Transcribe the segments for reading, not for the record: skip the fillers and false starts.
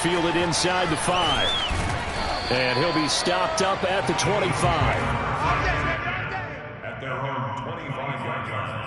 fielded inside the 5. And he'll be stopped up at the 25. At their own 25-yard line.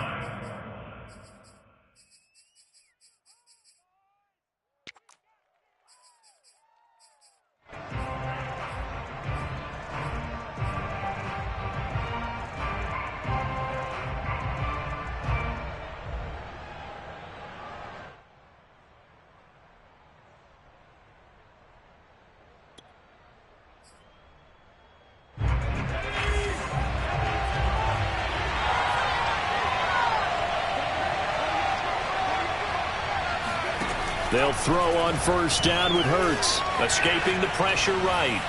They'll throw on first down with Hurts. Escaping the pressure right.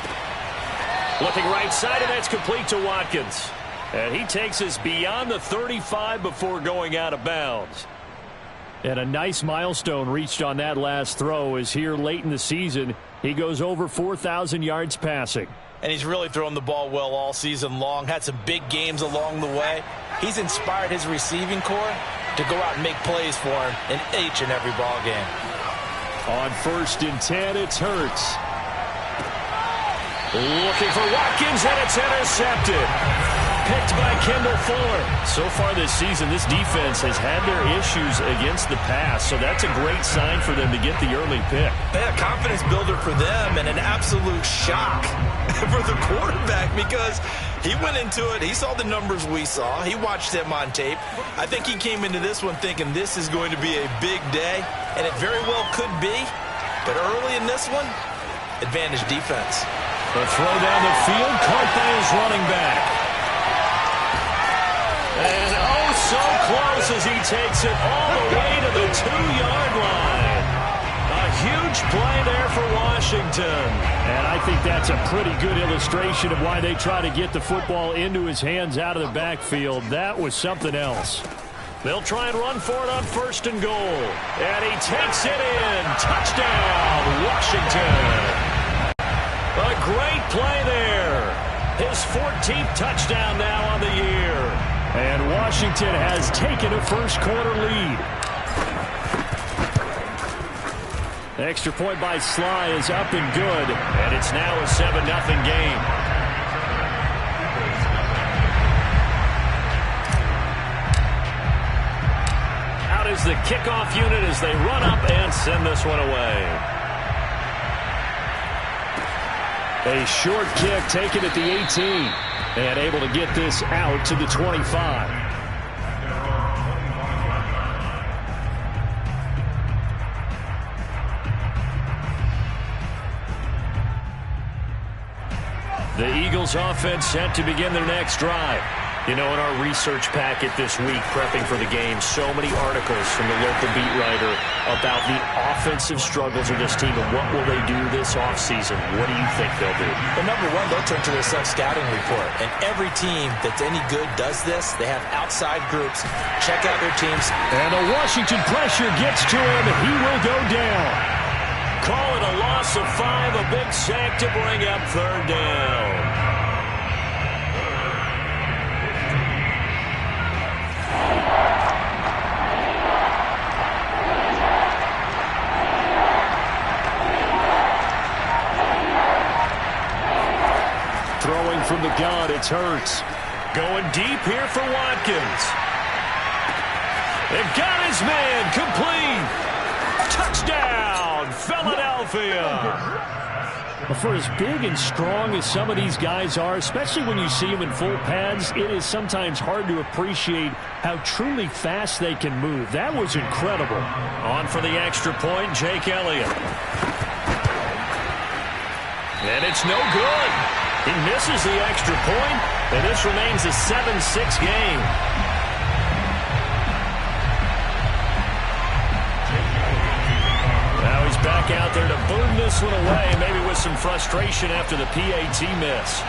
Looking right side, and that's complete to Watkins. And he takes us beyond the 35 before going out of bounds. And a nice milestone reached on that last throw is here late in the season. He goes over 4,000 yards passing. And he's really thrown the ball well all season long. Had some big games along the way. He's inspired his receiving corps to go out and make plays for him in each and every ball game. On first and 10, it's Hurts. Looking for Watkins, and it's intercepted. Picked by Kendall Fuller. So far this season, this defense has had their issues against the pass, so that's a great sign for them to get the early pick. Yeah, confidence builder for them and an absolute shock for the quarterback because he went into it. He saw the numbers we saw. He watched them on tape. I think he came into this one thinking this is going to be a big day, and it very well could be. But early in this one, advantage defense. The throw down the field, caught by his running back. And oh, so close as he takes it all the way to the 2-yard line. A huge play there for Washington. And I think that's a pretty good illustration of why they try to get the football into his hands out of the backfield. That was something else. They'll try and run for it on first and goal. And he takes it in. Touchdown, Washington. A great play there. His 14th touchdown now on the year. And Washington has taken a first-quarter lead. Extra point by Sly is up and good. And it's now a 7-0 game. Out is the kickoff unit as they run up and send this one away. A short kick taken at the 18 and able to get this out to the 25. The Eagles offense set to begin their next drive. You know, in our research packet this week, prepping for the game, so many articles from the local beat writer about the offensive struggles of this team and what will they do this offseason. What do you think they'll do? Well, number one, they'll turn to their self-scouting report. And every team that's any good does this. They have outside groups. Check out their teams. And the Washington pressure gets to him. He will go down. Call it a loss of 5, a big sack to bring up third down. Throwing from the gun, it's Hurts. Going deep here for Watkins. They've got his man complete. Touchdown, Philadelphia. For as big and strong as some of these guys are, especially when you see them in full pads, it is sometimes hard to appreciate how truly fast they can move. That was incredible. On for the extra point, Jake Elliott. And it's no good. He misses the extra point, and this remains a 7-6 game. Now he's back out there to boom this one away, maybe with some frustration after the PAT miss.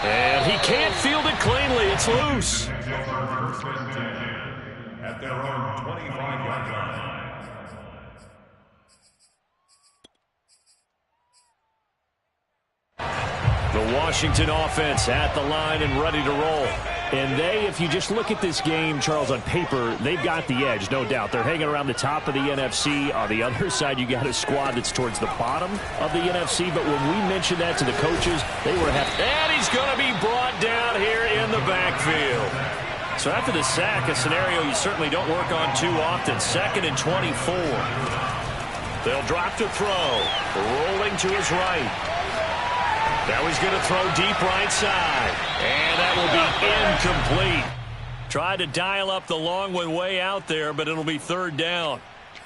And he can't field it cleanly. It's loose. At their own 25-yard line. The Washington offense at the line and ready to roll. And they, if you just look at this game, Charles, on paper, they've got the edge, no doubt. They're hanging around the top of the NFC. On the other side, you got a squad that's towards the bottom of the NFC. But when we mentioned that to the coaches, they were happy. And he's going to be brought down here in the backfield. So after the sack, a scenario you certainly don't work on too often. 2nd and 24. They'll drop to throw. Rolling to his right. Now he's going to throw deep right side. And that will be incomplete. Tried to dial up the long one way out there, but it'll be 3rd down.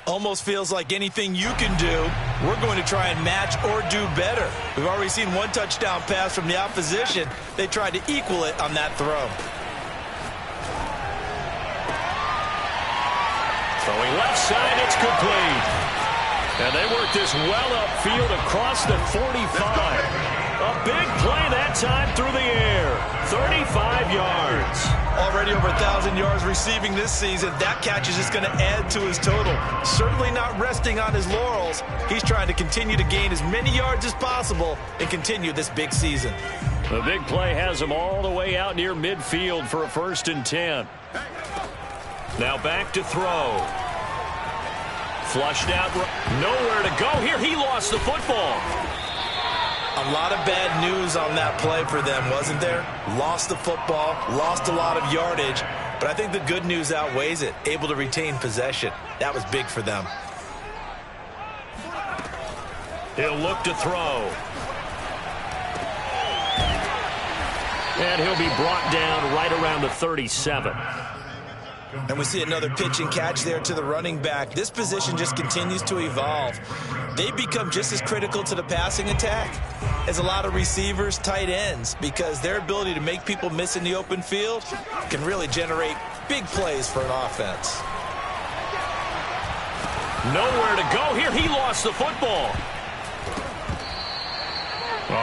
Almost feels like anything you can do, we're going to try and match or do better. We've already seen one touchdown pass from the opposition. They tried to equal it on that throw. Throwing left side, it's complete. And they work this well upfield across the 45. A big play that time through the air. 35 yards. Already over 1,000 yards receiving this season. That catch is just going to add to his total. Certainly not resting on his laurels. He's trying to continue to gain as many yards as possible and continue this big season. The big play has him all the way out near midfield for a 1st and 10. Now back to throw. Flushed out. Nowhere to go here. He lost the football. A lot of bad news on that play for them, wasn't there? Lost the football, lost a lot of yardage, but I think the good news outweighs it. Able to retain possession. That was big for them. He'll look to throw. And he'll be brought down right around the 37. And we see another pitch and catch there to the running back. This position just continues to evolve. They become just as critical to the passing attack as a lot of receivers, tight ends, because their ability to make people miss in the open field can really generate big plays for an offense. Nowhere to go here. He lost the football.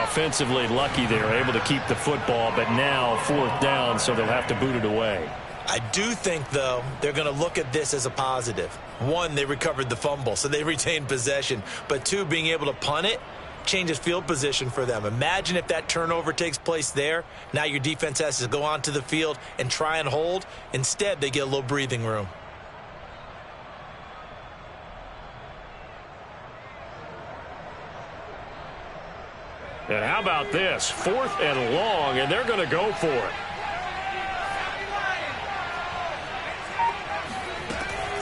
Offensively lucky they were able to keep the football, but now 4th down, so they'll have to boot it away. I do think, though, they're going to look at this as a positive. 1, they recovered the fumble, so they retained possession. But 2, being able to punt it changes field position for them. Imagine if that turnover takes place there. Now your defense has to go onto the field and try and hold. Instead, they get a little breathing room. And how about this? 4th and long, and they're going to go for it.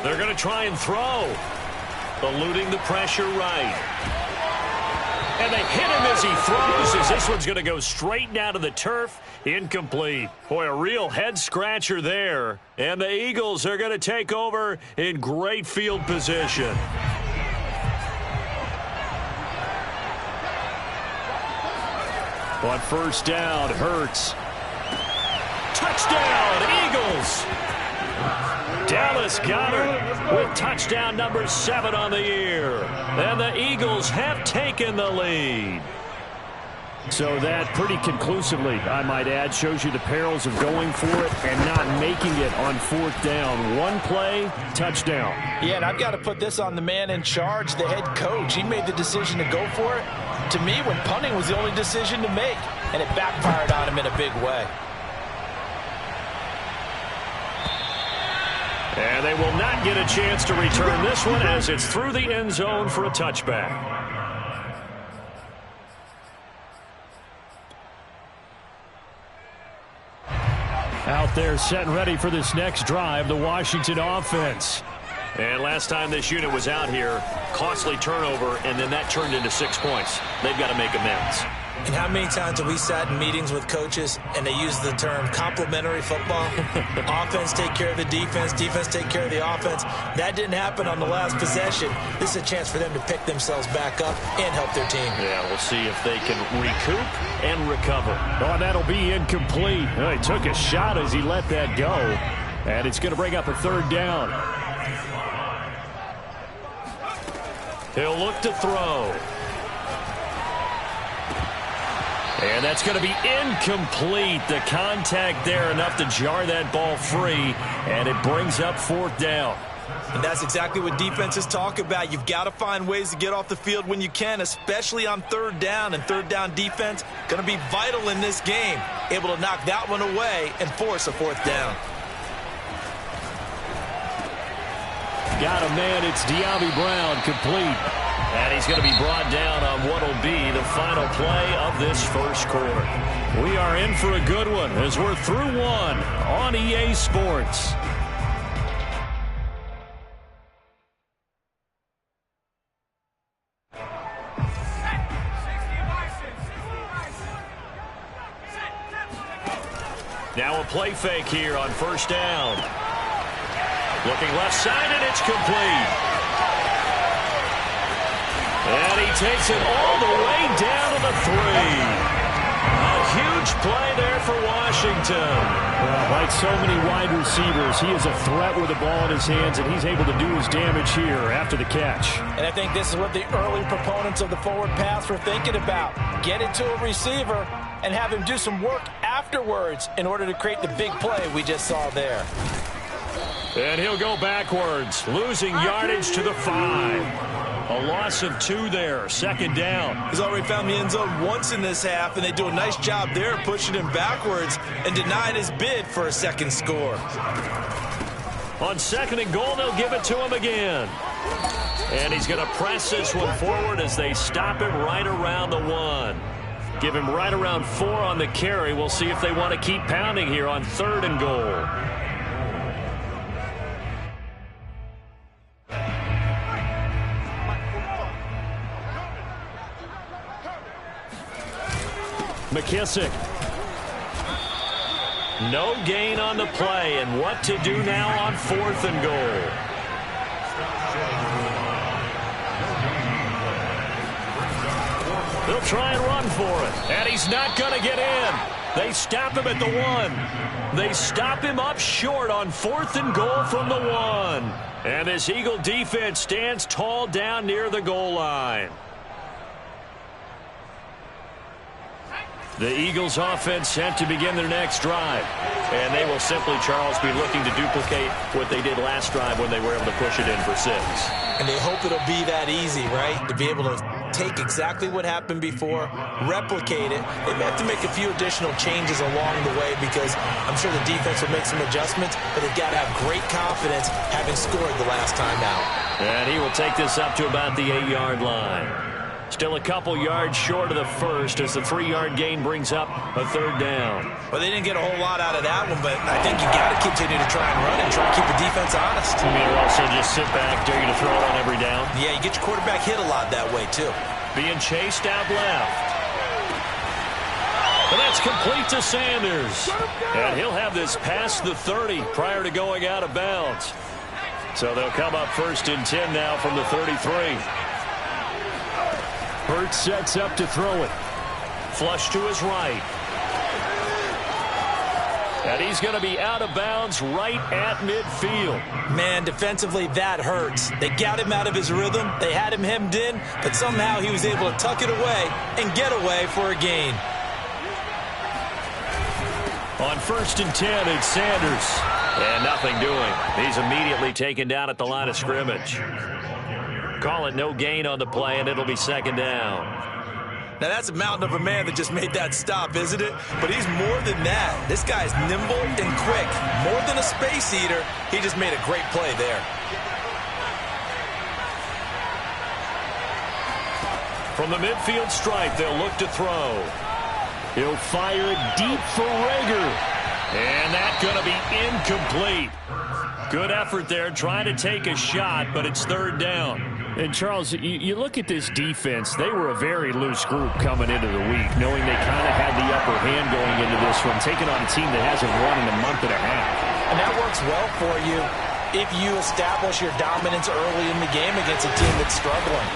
They're going to try and throw. Eluding the pressure right. And they hit him as he throws, as this one's going to go straight down to the turf. Incomplete. Boy, a real head-scratcher there. And the Eagles are going to take over in great field position. On 1st down, Hurts. Touchdown, Eagles! Dallas Goedert with touchdown number 7 on the year. And the Eagles have taken the lead. So that pretty conclusively, I might add, shows you the perils of going for it and not making it on 4th down. One play, touchdown. Yeah, and I've got to put this on the man in charge, the head coach. He made the decision to go for it. To me, when punting was the only decision to make, and it backfired on him in a big way. And they will not get a chance to return this one as it's through the end zone for a touchback. Out there set and ready for this next drive, the Washington offense. And last time this unit was out here, costly turnover, and then that turned into 6 points. They've got to make amends. And how many times have we sat in meetings with coaches and they use the term complementary football? Offense take care of the defense, defense take care of the offense. That didn't happen on the last possession. This is a chance for them to pick themselves back up and help their team. Yeah, we'll see if they can recoup and recover. Oh, and that'll be incomplete. Oh, he took a shot as he let that go. And it's going to bring up a 3rd down. He'll look to throw. And that's going to be incomplete. The contact there enough to jar that ball free, and it brings up 4th down. And that's exactly what defenses talk about. You've got to find ways to get off the field when you can, especially on third down. And third down defense going to be vital in this game. Able to knock that one away and force a fourth down. Got a man. It's De'Ami Brown, complete. And he's going to be brought down on what will be the final play of this first quarter. We are in for a good one as we're through one on EA Sports. Now a play fake here on first down. Looking left side, and it's complete. And he takes it all the way down to the 3. A huge play there for Washington. Well, like so many wide receivers, he is a threat with the ball in his hands, and he's able to do his damage here after the catch. And I think this is what the early proponents of the forward pass were thinking about. Get it to a receiver and have him do some work afterwards in order to create the big play we just saw there. And he'll go backwards, losing yardage to the 5. A loss of 2 there, second down. He's already found the end zone once in this half, and they do a nice job there pushing him backwards and denying his bid for a second score. On second and goal, they'll give it to him again. And he's going to press this one forward as they stop him right around the 1. Give him right around 4 on the carry. We'll see if they want to keep pounding here on third and goal. McKissick. No gain on the play, and what to do now on fourth and goal. They'll try and run for it, and he's not going to get in. They stop him at the 1. They stop him up short on fourth and goal from the 1. And this Eagle defense stands tall down near the goal line. The Eagles offense set to begin their next drive. And they will simply, Charles, be looking to duplicate what they did last drive when they were able to push it in for 6. And they hope it'll be that easy, right? To be able to take exactly what happened before, replicate it. They may have to make a few additional changes along the way because I'm sure the defense will make some adjustments, but they've got to have great confidence having scored the last time out. And he will take this up to about the 8-yard line. Still a couple yards short of the first as the 3-yard gain brings up a third down. Well, they didn't get a whole lot out of that one, but I think you got to continue to try and run and try and keep the defense honest. You mean also just sit back, dare you to throw it on every down? Yeah, you get your quarterback hit a lot that way, too. Being chased out left. And that's complete to Sanders. And he'll have this past the 30 prior to going out of bounds. So they'll come up first and 10 now from the 33. Hurts sets up to throw it. Flush to his right. And he's going to be out of bounds right at midfield. Man, defensively, that hurts. They got him out of his rhythm. They had him hemmed in, but somehow he was able to tuck it away and get away for a gain. On first and 10, it's Sanders. And nothing doing. He's immediately taken down at the line of scrimmage. Call it no gain on the play, and it'll be second down. Now, that's a mountain of a man that just made that stop, isn't it? But he's more than that. This guy's nimble and quick. More than a space eater, he just made a great play there. From the midfield stripe, they'll look to throw. He'll fire it deep for Rager. And that's going to be incomplete. Good effort there, trying to take a shot, but it's third down. And, Charles, you look at this defense, they were a very loose group coming into the week, knowing they kind of had the upper hand going into this one, taking on a team that hasn't won in a month and a half. And that works well for you if you establish your dominance early in the game against a team that's struggling.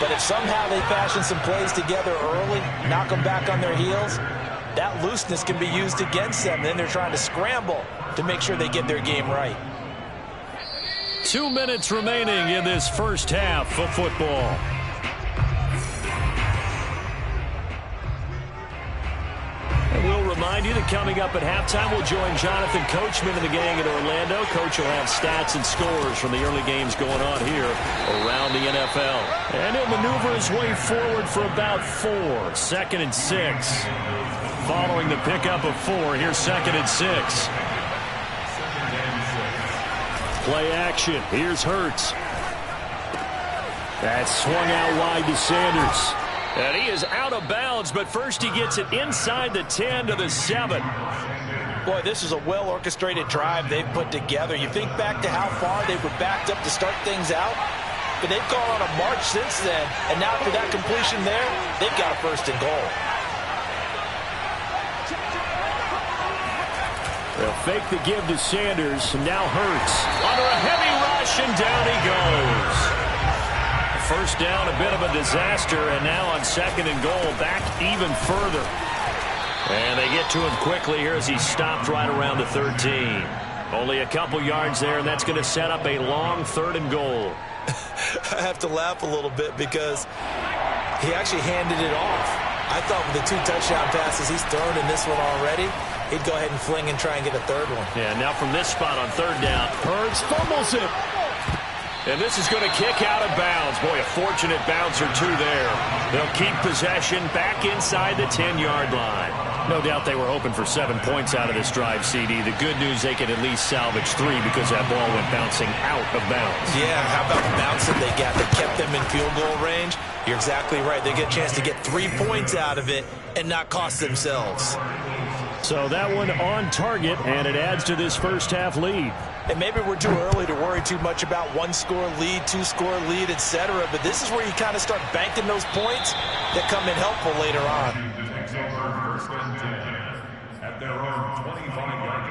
But if somehow they fashion some plays together early, knock them back on their heels, that looseness can be used against them. Then they're trying to scramble to make sure they get their game right. 2 minutes remaining in this first half of football. And we'll remind remind you that coming up at halftime, we'll join Jonathan Coachman and the gang in Orlando. Coach will have stats and scores from the early games going on here around the NFL. And he'll maneuver his way forward for about 4. 2nd and 6. Following the pickup of 4, here's 2nd and 6. Play action. Here's Hurts. That's swung out wide to Sanders. And he is out of bounds, but first he gets it inside the 10 to the 7. Boy, this is a well-orchestrated drive they've put together. You think back to how far they were backed up to start things out, but they've gone on a march since then, and now after that completion there, they've got a 1st and goal. They'll fake the give to Sanders, and now Hurts. Under a heavy rush, and down he goes. First down, a bit of a disaster, and now on 2nd and goal, back even further. And they get to him quickly here as he's stopped right around the 13. Only a couple yards there, and that's going to set up a long 3rd and goal. I have to laugh a little bit because he actually handed it off. I thought with the 2 touchdown passes he's thrown in this one already, he'd go ahead and fling and try and get a 3rd one. Yeah, now from this spot on 3rd down, Hurts fumbles it. And this is going to kick out of bounds. Boy, a fortunate bounce or 2 there. They'll keep possession back inside the 10-yard line. No doubt they were hoping for 7 points out of this drive, CD. The good news, they could at least salvage 3 because that ball went bouncing out of bounds. Yeah, how about the bounce that they got that kept them in field goal range? You're exactly right. They get a chance to get 3 points out of it and not cost themselves. So that one on target, and it adds to this first half lead. And maybe we're too early to worry too much about 1-score lead, 2-score lead, etc. But this is where you kind of start banking those points that come in helpful later on. Takes over 1st and 10 at their own 25-yard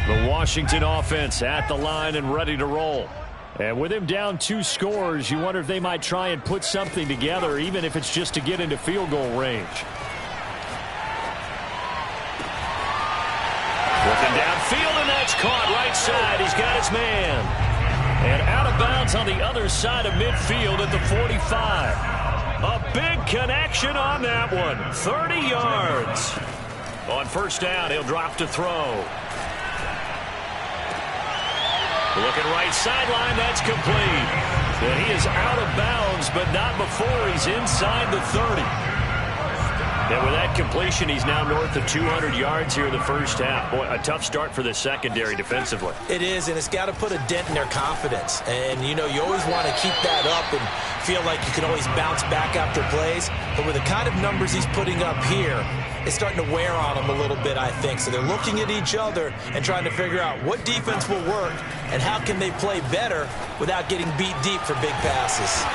line. The Washington offense at the line and ready to roll. And with him down 2 scores, you wonder if they might try and put something together, even if it's just to get into field goal range. Looking downfield, and that's caught right side. He's got his man. And out of bounds on the other side of midfield at the 45. A big connection on that one. 30 yards. On 1st down, he'll drop to throw. Looking right sideline, that's complete. And he is out of bounds, but not before he's inside the 30. And with that completion, he's now north of 200 yards here in the first half. Boy, a tough start for the secondary defensively. It is, and it's got to put a dent in their confidence. And, you know, you always want to keep that up and feel like you can always bounce back after plays. But with the kind of numbers he's putting up here, it's starting to wear on them a little bit, I think. So they're looking at each other and trying to figure out what defense will work and how can they play better without getting beat deep for big passes.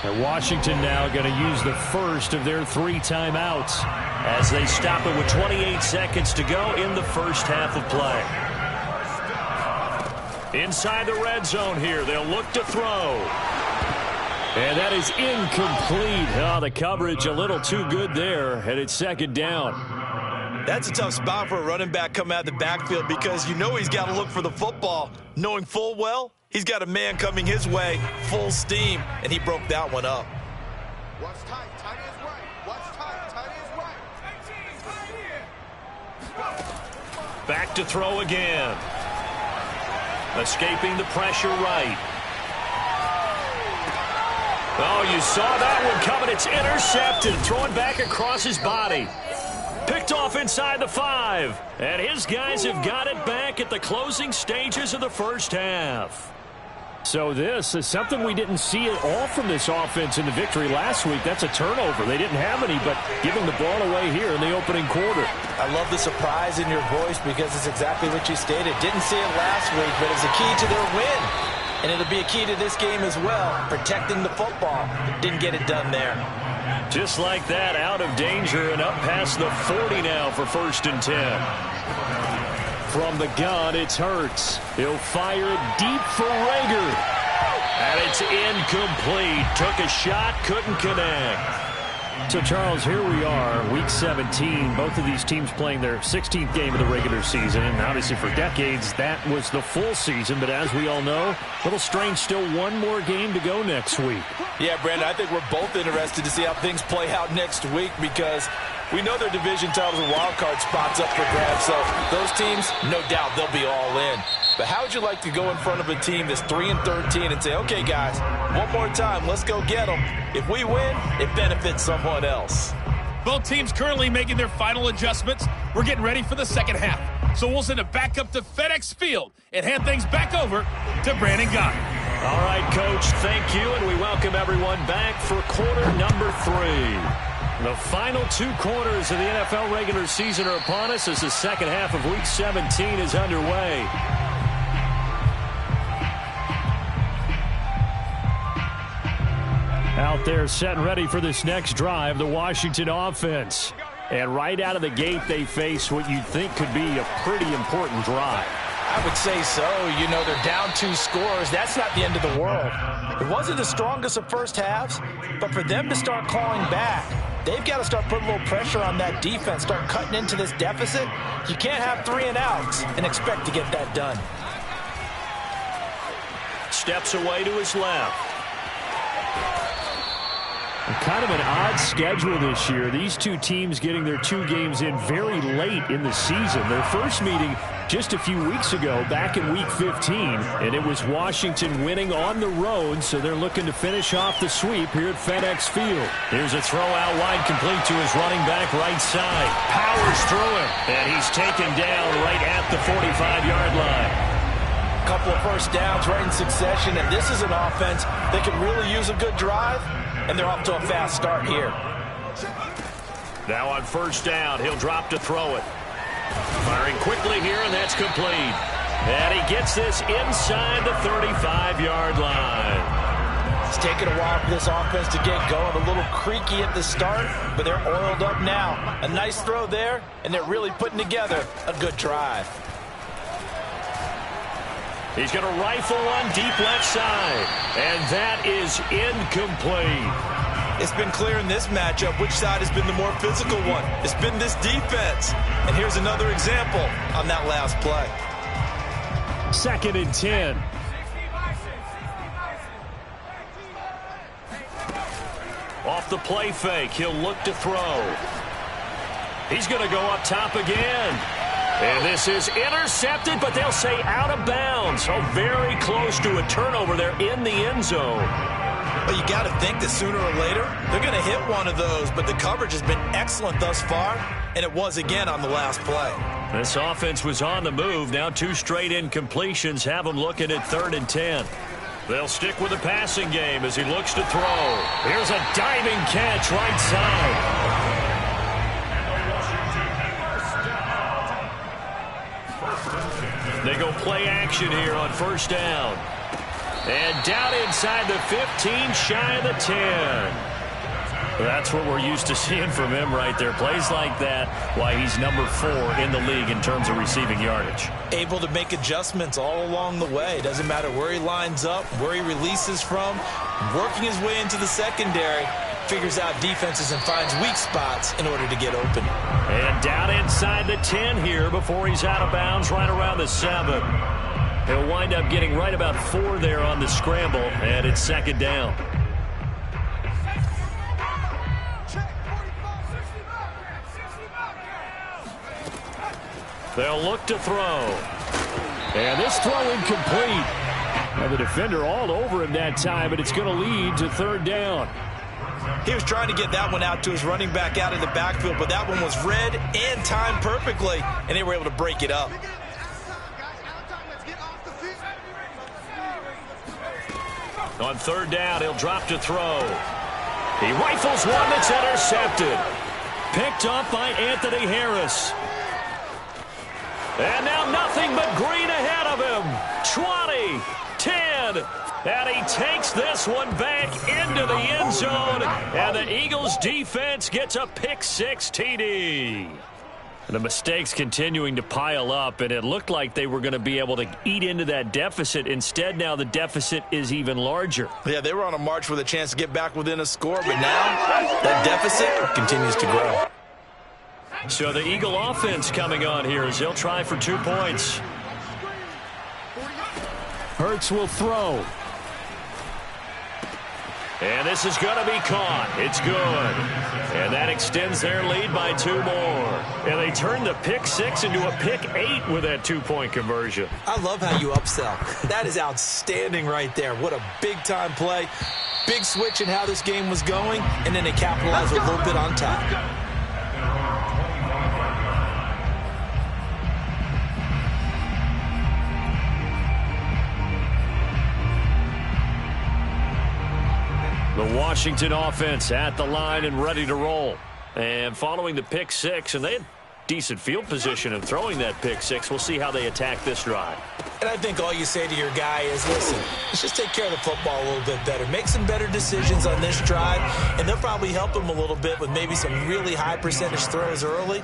And Washington now going to use the first of their 3 timeouts as they stop it with 28 seconds to go in the first half of play. Inside the red zone here, they'll look to throw. And that is incomplete. Oh, the coverage a little too good there, and it's 2nd down. That's a tough spot for a running back coming out of the backfield because you know he's got to look for the football, knowing full well he's got a man coming his way, full steam, and he broke that one up. Watch tight, tight is right. Watch tight, tight is right. Back to throw again. Escaping the pressure right. Oh, you saw that one coming. It's intercepted. Throwing back across his body. Picked off inside the 5. And his guys have got it back at the closing stages of the first half. So this is something we didn't see at all from this offense in the victory last week. That's a turnover. They didn't have any, but giving the ball away here in the opening quarter. I love the surprise in your voice because it's exactly what you stated. Didn't see it last week, but it's a key to their win. And it'll be a key to this game as well, protecting the football. Didn't get it done there. Just like that, out of danger and up past the 40 now for 1st and 10. From the gun, it's Hurts. He'll fire it deep for Rager. And it's incomplete. Took a shot, couldn't connect. So, Charles, here we are, Week 17. Both of these teams playing their 16th game of the regular season. And obviously for decades, that was the full season. But as we all know, a little strange, still one more game to go next week. Yeah, Brandon, I think we're both interested to see how things play out next week because we know their division titles and wild card spots up for grabs. So those teams, no doubt, they'll be all in. But how would you like to go in front of a team that's 3-13 and say, okay, guys, one more time, let's go get them. If we win, it benefits someone else. Both teams currently making their final adjustments. We're getting ready for the second half. So we'll send it back up to FedEx Field and hand things back over to Brandon Gaudin. All right, Coach, thank you, and we welcome everyone back for quarter number 3. The final 2 quarters of the NFL regular season are upon us as the second half of Week 17 is underway. Out there set and ready for this next drive, the Washington offense. And right out of the gate, they face what you'd think could be a pretty important drive. I would say so. You know, they're down 2 scores. That's not the end of the world. It wasn't the strongest of first halves, but for them to start clawing back, they've got to start putting a little pressure on that defense, start cutting into this deficit. You can't have 3 and outs and expect to get that done. Steps away to his left. Kind of an odd schedule this year. These 2 teams getting their 2 games in very late in the season. Their first meeting just a few weeks ago back in Week 15, and it was Washington winning on the road, so they're looking to finish off the sweep here at FedEx Field. Here's a throw out wide, complete to his running back right side. Powers through him, and he's taken down right at the 45-yard line. Couple of first downs right in succession, and this is an offense that can really use a good drive, and they're off to a fast start here. Now on first down, he'll drop to throw it. Firing quickly here, and that's complete. And he gets this inside the 35-yard line. It's taken a while for this offense to get going. A little creaky at the start, but they're oiled up now. A nice throw there, and they're really putting together a good drive. He's going to rifle one deep left side, and that is incomplete. It's been clear in this matchup which side has been the more physical one. It's been this defense. And here's another example on that last play. 2nd and 10. Off the play fake, he'll look to throw. He's going to go up top again. And this is intercepted, but they'll say out of bounds. So very close to a turnover there in the end zone. Well, you got to think that sooner or later, they're going to hit one of those, but the coverage has been excellent thus far, and it was again on the last play. This offense was on the move. Now 2 straight incompletions have them looking at 3rd and 10. They'll stick with the passing game as he looks to throw. Here's a diving catch right side. They go play action here on first down. And down inside the 15, shy of the 10. That's what we're used to seeing from him right there. Plays like that, why he's number 4 in the league in terms of receiving yardage. Able to make adjustments all along the way. Doesn't matter where he lines up, where he releases from. Working his way into the secondary. Figures out defenses and finds weak spots in order to get open. And down inside the 10 here before he's out of bounds right around the 7. He'll wind up getting right about 4 there on the scramble, and it's 2nd down. They'll look to throw. And this throw incomplete. And the defender all over him that time, but it's going to lead to 3rd down. He was trying to get that one out to his running back out in the backfield, but that one was read and timed perfectly, and they were able to break it up. On 3rd down, he'll drop to throw. He rifles one that's intercepted. Picked up by Anthony Harris. And now nothing but green ahead of him. 20, 10, and he takes this one back into the end zone. And the Eagles defense gets a pick 6 TD. The mistakes continuing to pile up, and it looked like they were going to be able to eat into that deficit. Instead, now the deficit is even larger. Yeah, they were on a march with a chance to get back within a score, but now that deficit continues to grow. So the Eagle offense coming on here as they'll try for 2 points. Hurts will throw. And this is going to be caught. It's good. And that extends their lead by 2 more. And they turn the pick 6 into a pick 8 with that 2-point conversion. I love how you upsell. That is outstanding right there. What a big-time play. Big switch in how this game was going, and then they capitalized a little bit on top. The Washington offense at the line and ready to roll. And following the pick 6, and they had decent field position of throwing that pick 6. We'll see how they attack this drive. And I think all you say to your guy is, listen, let's just take care of the football a little bit better. Make some better decisions on this drive, and they'll probably help him a little bit with maybe some really high percentage throws early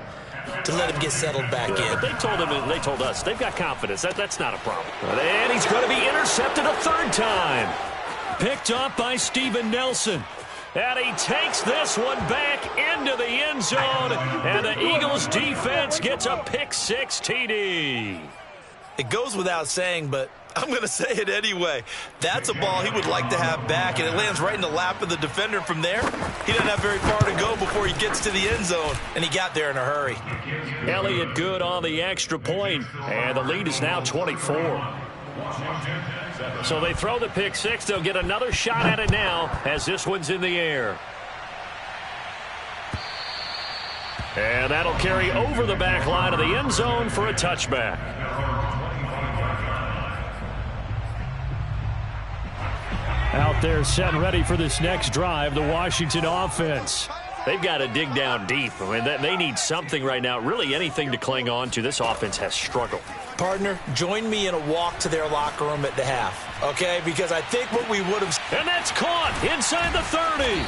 to let him get settled back in. But they told him, and they told us, they've got confidence. That's not a problem. And he's going to be intercepted a 3rd time. Picked up by Steven Nelson. And he takes this one back into the end zone. And the Eagles defense gets a pick 6 TD. It goes without saying, but I'm going to say it anyway. That's a ball he would like to have back, and it lands right in the lap of the defender from there. He doesn't have very far to go before he gets to the end zone, and he got there in a hurry. Elliott good on the extra point, and the lead is now 24. So they throw the pick 6. They'll get another shot at it now as this one's in the air. And that'll carry over the back line of the end zone for a touchback. Out there set and ready for this next drive, the Washington offense. They've got to dig down deep. I mean, they need something right now, really anything to cling on to. This offense has struggled. Partner, join me in a walk to their locker room at the half, okay? Because I think what we would have... And that's caught inside the 30.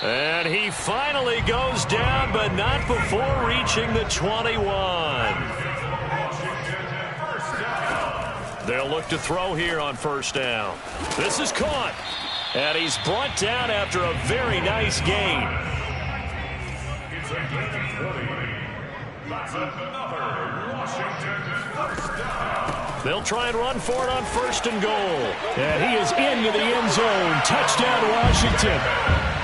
And he finally goes down, but not before reaching the 21. They'll look to throw here on 1st down. This is caught. And he's brought down after a very nice gain. It's a gain of 20. That's another Washington first down. They'll try and run for it on 1st and goal. And he is into the end zone. Touchdown, Washington.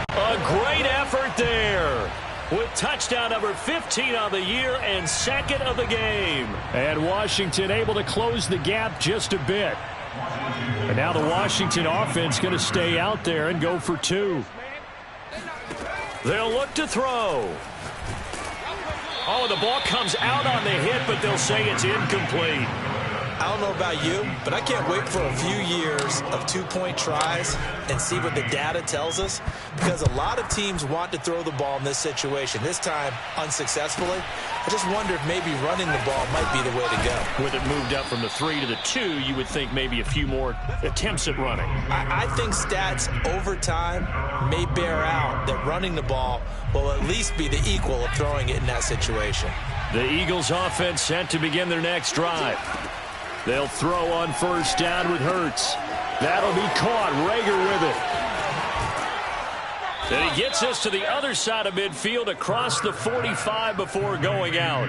A great effort there with touchdown number 15 on the year and 2nd of the game. And Washington able to close the gap just a bit. And now the Washington offense going to stay out there and go for 2. They'll look to throw. Oh, the ball comes out on the hit, but they'll say it's incomplete. I don't know about you, but I can't wait for a few years of 2-point tries and see what the data tells us, because a lot of teams want to throw the ball in this situation. This time, unsuccessfully. I just wonder if maybe running the ball might be the way to go. With it moved up from the 3 to the 2, you would think maybe a few more attempts at running. I think stats over time may bear out that running the ball will at least be the equal of throwing it in that situation. The Eagles offense set to begin their next drive. They'll throw on 1st down with Hurts. That'll be caught. Rager with it. And he gets us to the other side of midfield across the 45 before going out.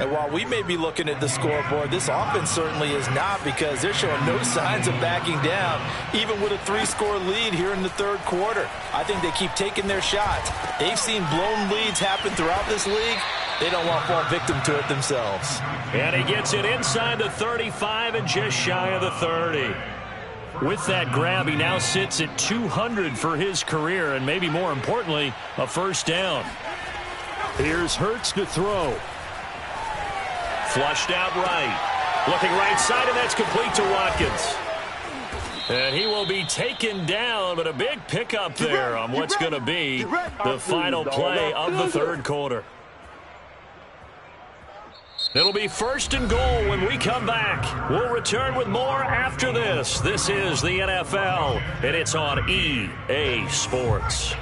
And while we may be looking at the scoreboard, this offense certainly is not, because they're showing no signs of backing down, even with a 3-score lead here in the 3rd quarter. I think they keep taking their shots. They've seen blown leads happen throughout this league. They don't want to fall victim to it themselves. And he gets it inside the 35 and just shy of the 30. With that grab, he now sits at 200 for his career, and maybe more importantly, a 1st down. Here's Hurts to throw. Flushed out right. Looking right side, and that's complete to Watkins. And he will be taken down, but a big pickup there on what's going to be the final play of the 3rd quarter. It'll be 1st and goal when we come back. We'll return with more after this. This is the NFL, and it's on EA Sports.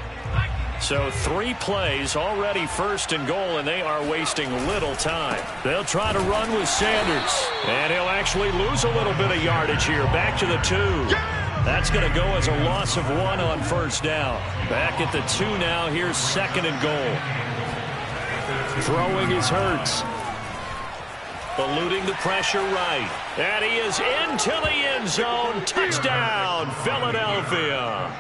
So 3 plays, already first and goal, and they are wasting little time. They'll try to run with Sanders, and he'll actually lose a little bit of yardage here. Back to the 2. That's going to go as a loss of 1 on first down. Back at the 2 now. Here's second and goal. Throwing is Hurts. Eluding the pressure right. And he is into the end zone. Touchdown, Philadelphia.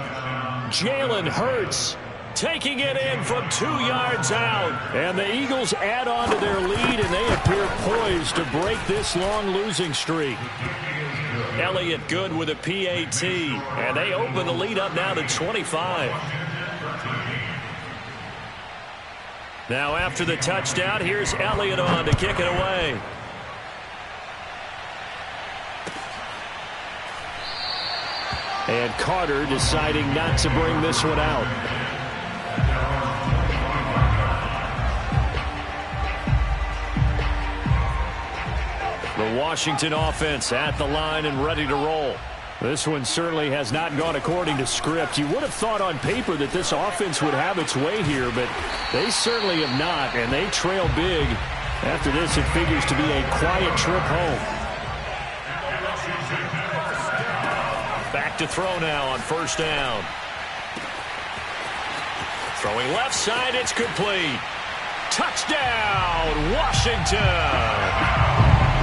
Jalen Hurts taking it in from 2 yards out. And the Eagles add on to their lead, and they appear poised to break this long losing streak. Elliott good with a PAT. And they open the lead up now to 25. Now after the touchdown, here's Elliott on to kick it away. And Carter deciding not to bring this one out. The Washington offense at the line and ready to roll. This one certainly has not gone according to script. You would have thought on paper that this offense would have its way here, but they certainly have not, and they trail big. After this, it figures to be a quiet trip home. Back to throw now on first down. Throwing left side, it's complete. Touchdown, Washington.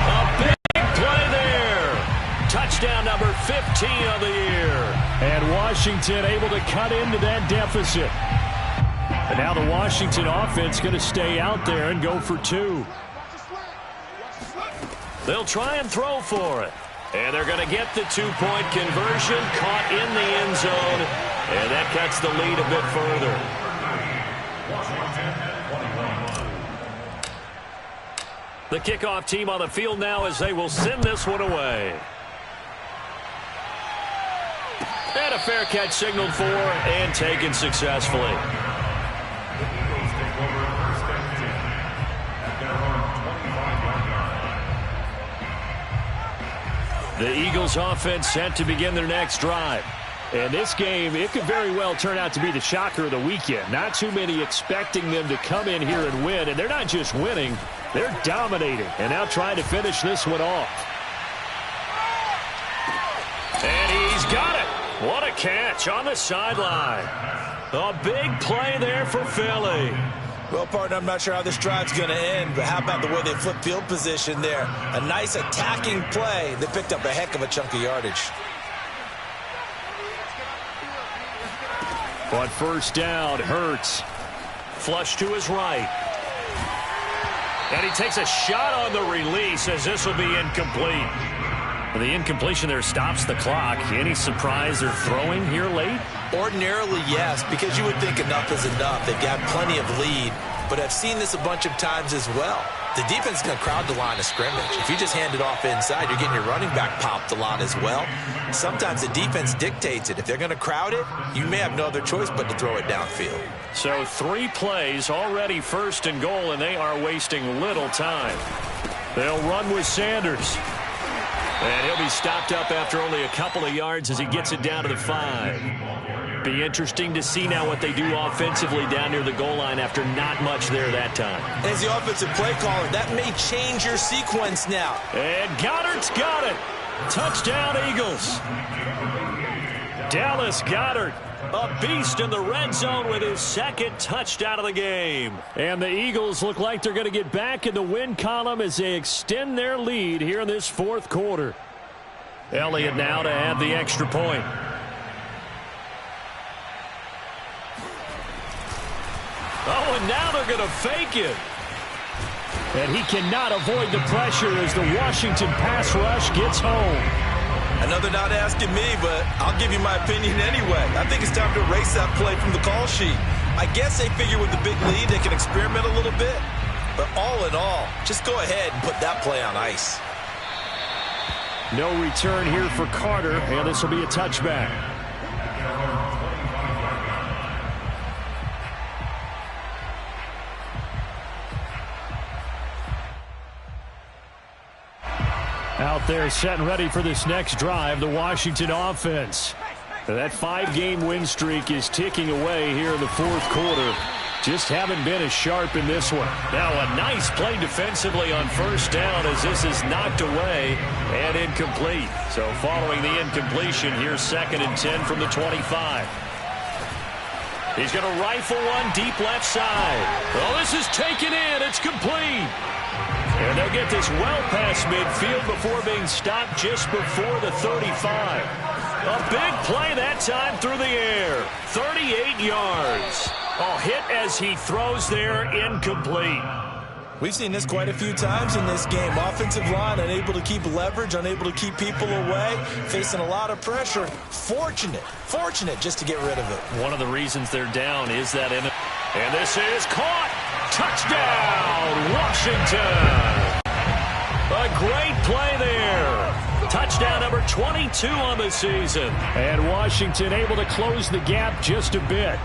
A big play there. Touchdown number 15 of the year. And Washington able to cut into that deficit. And now the Washington offense going to stay out there and go for 2. They'll try and throw for it. And they're going to get the 2-point conversion, caught in the end zone, and that cuts the lead a bit further. The kickoff team on the field now as they will send this one away. And a fair catch signaled for and taken successfully. The Eagles offense set to begin their next drive. And this game, it could very well turn out to be the shocker of the weekend. Not too many expecting them to come in here and win. And they're not just winning, they're dominating. And now trying to finish this one off. And he's got it. What a catch on the sideline. A big play there for Philly. Well, partner, I'm not sure how this drive's going to end, but how about the way they flip field position there? A nice attacking play. They picked up a heck of a chunk of yardage. On first down, Hurts. Flush to his right. And he takes a shot on the release as this will be incomplete. The incompletion there stops the clock. Any surprise they're throwing here late? Ordinarily, yes, because you would think enough is enough. They've got plenty of lead, but I've seen this a bunch of times as well. The defense is going to crowd the line of scrimmage. If you just hand it off inside, you're getting your running back popped a lot as well. Sometimes the defense dictates it. If they're going to crowd it, you may have no other choice but to throw it downfield. So 3 plays, already first and goal, and they are wasting little time. They'll run with Sanders. And he'll be stopped up after only a couple of yards as he gets it down to the 5. Be interesting to see now what they do offensively down near the goal line after not much there that time. As the offensive play caller, that may change your sequence now. And Goddard's got it. Touchdown, Eagles. Dallas Goedert, a beast in the red zone with his second touchdown of the game. And the Eagles look like they're going to get back in the win column as they extend their lead here in this fourth quarter. Elliott now to add the extra point. Oh, and now they're going to fake it. And he cannot avoid the pressure as the Washington pass rush gets home. I know they're not asking me, but I'll give you my opinion anyway. I think it's time to erase that play from the call sheet. I guess they figure with the big lead they can experiment a little bit. But all in all, just go ahead and put that play on ice. No return here for Carter, and this will be a touchback. Out there set and ready for this next drive, the Washington offense. That 5-game win streak is ticking away here in the fourth quarter. Just haven't been as sharp in this one. Now a nice play defensively on first down as this is knocked away and incomplete. So following the incompletion, here's 2nd and 10 from the 25. He's going to rifle one deep left side. Oh, this is taken in. It's complete. And they'll get this well past midfield before being stopped just before the 35. A big play that time through the air. 38 yards. Oh, hit as he throws there, incomplete. We've seen this quite a few times in this game. Offensive line unable to keep leverage, unable to keep people away, facing a lot of pressure. Fortunate just to get rid of it. One of the reasons they're down is that and this is caught. Touchdown, Washington. A great play there. Touchdown number 22 on the season. And Washington able to close the gap just a bit.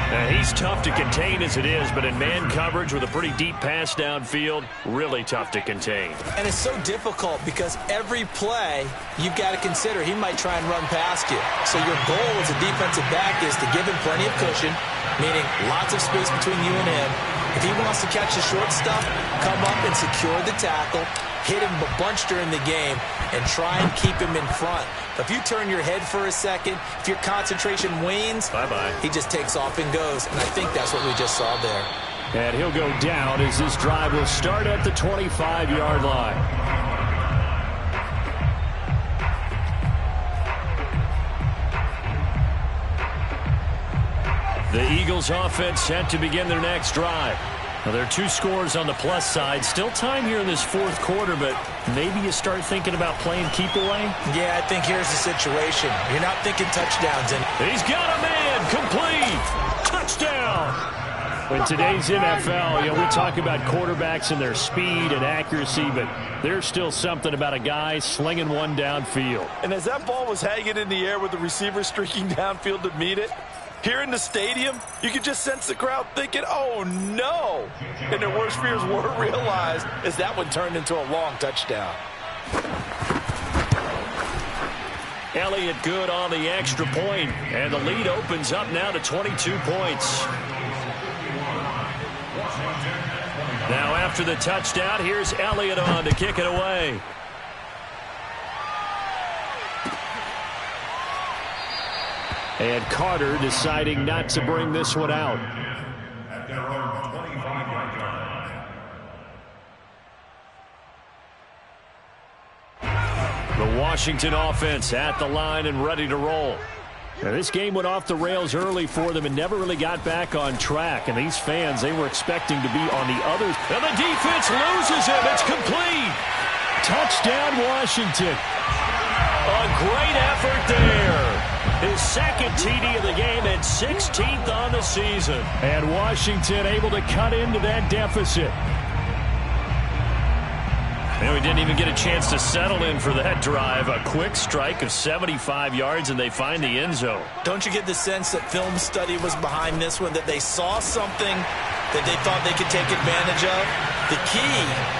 Now, he's tough to contain as it is, but in man coverage with a pretty deep pass downfield, really tough to contain. And it's so difficult because every play you've got to consider he might try and run past you. So your goal as a defensive back is to give him plenty of cushion, meaning lots of space between you and him. If he wants to catch the short stuff, come up and secure the tackle, hit him a bunch during the game, and try and keep him in front. But if you turn your head for a second, if your concentration wanes, bye-bye. He just takes off and goes. And I think that's what we just saw there. And he'll go down as this drive will start at the 25-yard line. The Eagles offense set to begin their next drive. Now, there are 2 scores on the plus side. Still time here in this fourth quarter, but maybe you start thinking about playing keep away? Yeah, I think here's the situation. You're not thinking touchdowns. And he's got a man. Complete. Touchdown. In today's NFL, we talk about quarterbacks and their speed and accuracy, but there's still something about a guy slinging one downfield. And as that ball was hanging in the air with the receiver streaking downfield to meet it, here in the stadium, you could just sense the crowd thinking, oh, no. And their worst fears were realized as that one turned into a long touchdown. Elliott good on the extra point, and the lead opens up now to 22 points. Now after the touchdown, here's Elliott on to kick it away. And Carter deciding not to bring this one out. At their own 25-yard line. The Washington offense at the line and ready to roll. Now, this game went off the rails early for them and never really got back on track. And these fans, they were expecting to be on the other. And the defense loses him. It's complete. Touchdown, Washington. A great effort there. His second TD of the game and 16th on the season. And Washington able to cut into that deficit. And we didn't even get a chance to settle in for that drive. A quick strike of 75 yards, and they find the end zone. Don't you get the sense that film study was behind this one, that they saw something that they thought they could take advantage of? The key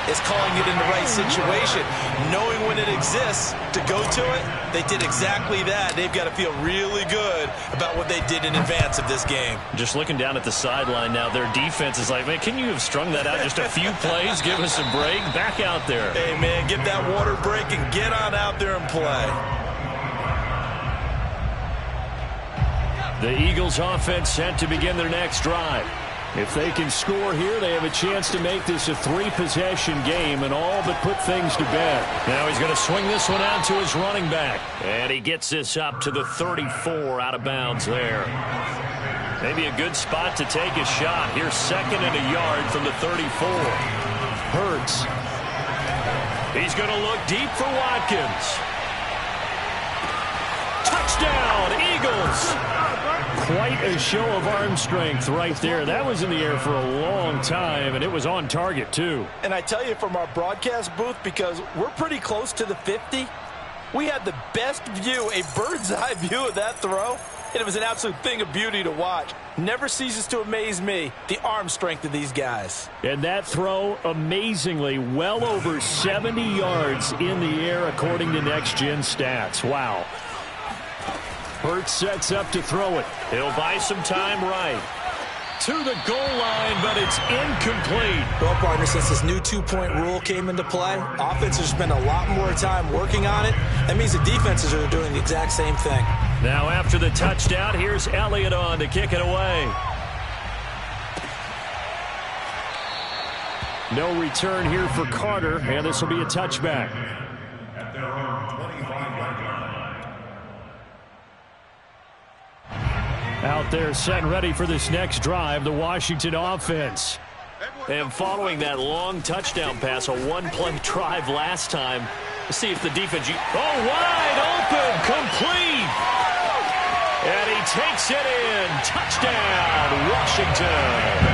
is calling it in the right situation, knowing when it exists to go to it. They did exactly that. They've got to feel really good about what they did in advance of this game. Just looking down at the sideline now, their defense is like, man, can you have strung that out just a few plays? Give us a break. Back out there. Hey, man, get that water break and get on out there and play. The Eagles offense set to begin their next drive. If they can score here, they have a chance to make this a 3-possession game and all but put things to bed. Now he's going to swing this one out to his running back. And he gets this up to the 34 out of bounds there. Maybe a good spot to take a shot. Here's 2nd and a yard from the 34. Hurts. He's going to look deep for Watkins. Touchdown, Eagles! Quite a show of arm strength right there. That was in the air for a long time, and it was on target, too. And I tell you, from our broadcast booth, because we're pretty close to the 50, we had the best view, a bird's-eye view of that throw, and it was an absolute thing of beauty to watch. Never ceases to amaze me, the arm strength of these guys. And that throw, amazingly, well over 70 yards in the air, according to Next Gen Stats. Wow. Hurts sets up to throw it. He'll buy some time right. To the goal line, but it's incomplete. Well, partner, since this new two-point rule came into play, offenses spend a lot more time working on it. That means the defenses are doing the exact same thing. Now after the touchdown, here's Elliott on to kick it away. No return here for Carter, and this will be a touchback. At their own 25-yard line. Out there set and ready for this next drive, the Washington offense. And following that long touchdown pass, a one-play drive last time, let's see if the defense... wide open, complete! And he takes it in. Touchdown, Washington.